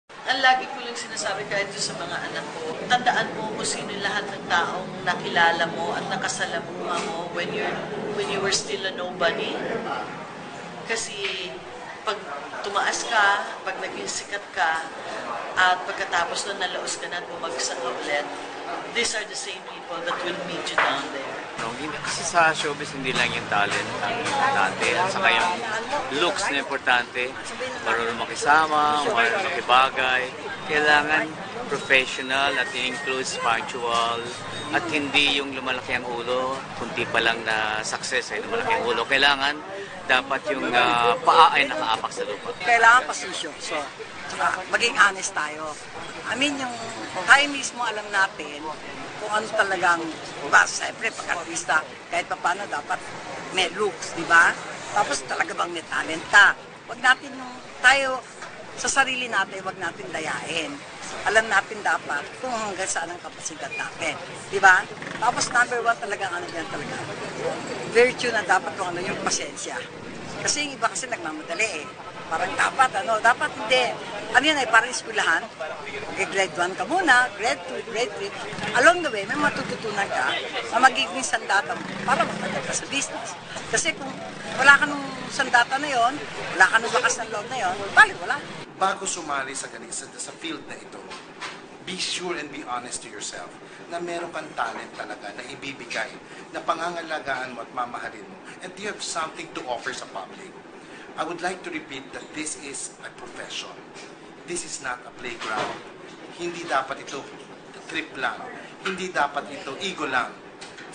Ang lagi ko lang sinasabi kahit sa mga anak ko, tandaan mo kung sino lahat ng taong nakilala mo at nakasalamuha mo when you were still a nobody. Kasi pag tumaas ka, pag naging sikat ka, at pagkatapos nun nalaos ka na at bumagsak ka ulit, these are the same people that will meet you down there. No, kasi sa showbiz hindi lang yung talent ang importante at saka yung looks na importante. Marunong makisama, marunong makibagay. Kailangan professional at includes punctual at hindi yung lumalaki ang ulo, kunti pa lang na success ay lumalaki ang ulo. Kailangan dapat yung paa ay nakaapak sa lupa. Kailangan pasensyo. So, maging honest tayo. I mean, yung tayo mismo alam natin kung ano talagang, diba, siyempre pag-artista, kahit pa paano dapat may looks, di ba? Tapos talaga bang may talent ka. Wag natin yung tayo sa sarili natin, wag natin dayain. Alam natin dapat kung hanggang saan ang kapasidad natin. Di ba? Tapos number one talaga, ano yan talaga, virtue na dapat kung ano yung pasensya. Kasi yung iba kasi nagmamadali eh. Parang dapat hindi. Ano yan ay parang eskwelahan. Grade 1 ka muna, grade 2, grade 3. Along the way, may matututunan ka na magiging sandata mo para magtagal ka sa business. Kasi kung wala ka nung sandata na yon, wala ka nung bakas ng loob na yon, balik wala. Bago sumali sa field na ito, be sure and be honest to yourself na meron kang talent talaga na ibibigay, na pangangalagaan mo at mamahalin mo, and you have something to offer sa public. I would like to repeat that this is a profession. This is not a playground. Hindi dapat ito trip lang. Hindi dapat ito ego lang.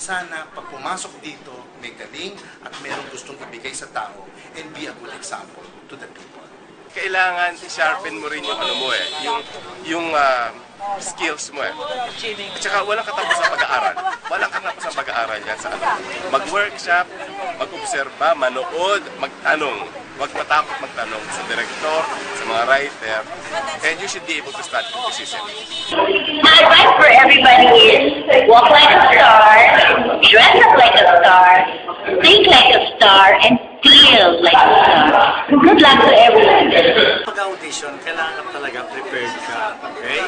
Sana pag pumasok dito, may galing at merong gustong ibigay sa tao and be a good example to the people. Kailangan i-sharpen mo rin yung ano mo eh, yung skills mo eh. At saka walang katapos sa pag-aaral. Walang katapos sa pag-aaral yan sa ano. Mag-workshop, mag-obserba, manood, magtanong. Huwag matakot magtanong sa director, sa mga writer, and you should be able to start criticism. My advice for everybody is walk like a star, dress up like a star, think like a star, and feel like a star. Good luck to everyone. Pag-audition, kailangan ka talaga prepared ka, okay?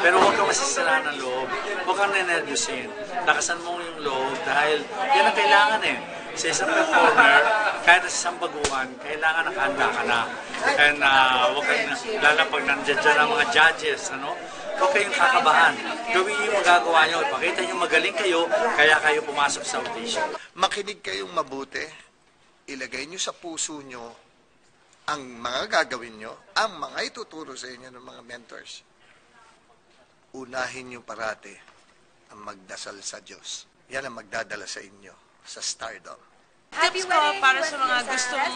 Pero huwag ka masisira ng loob. Huwag kang nenervyusin. Lakasan mo yung loob dahil yan ang kailangan eh. Sa isang performer, kahit sa isang baguhan, kailangan nakahanda ka na. And huwag kang, lalo pag nandiyan dyan ang mga judges, ano? Huwag kayong kakabahan. Gawin yung magagawa nyo. Pakita nyo magaling kayo, kaya kayo pumasok sa audition. Makinig kayong mabuti. Ilagay nyo sa puso nyo ang mga gagawin nyo, ang mga ituturo sa inyo ng mga mentors. Unahin nyo parate ang magdasal sa Diyos. Yan ang magdadala sa inyo sa stardom. Tips ko para sa mga gustong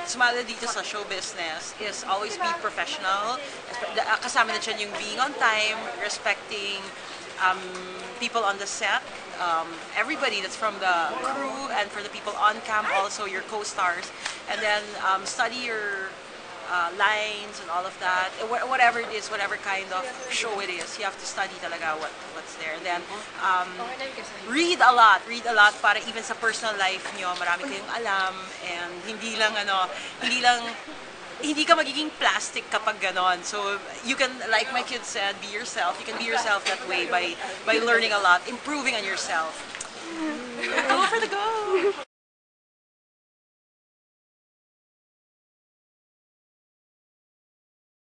sumali dito sa show business is always be professional. Kasama na dyan yung being on time, respecting people on the set, everybody that's from the crew, and for the people on cam, also your co-stars. And then study your lines and all of that. Whatever it is, whatever kind of show it is, you have to study talaga what's there. And then read a lot para even sa personal life nyo, marami kayong alam, and hindi ka magiging plastic kapag ganon. So you can, like my kids said, be yourself. You can be yourself that way by learning a lot, improving on yourself. Go for the go!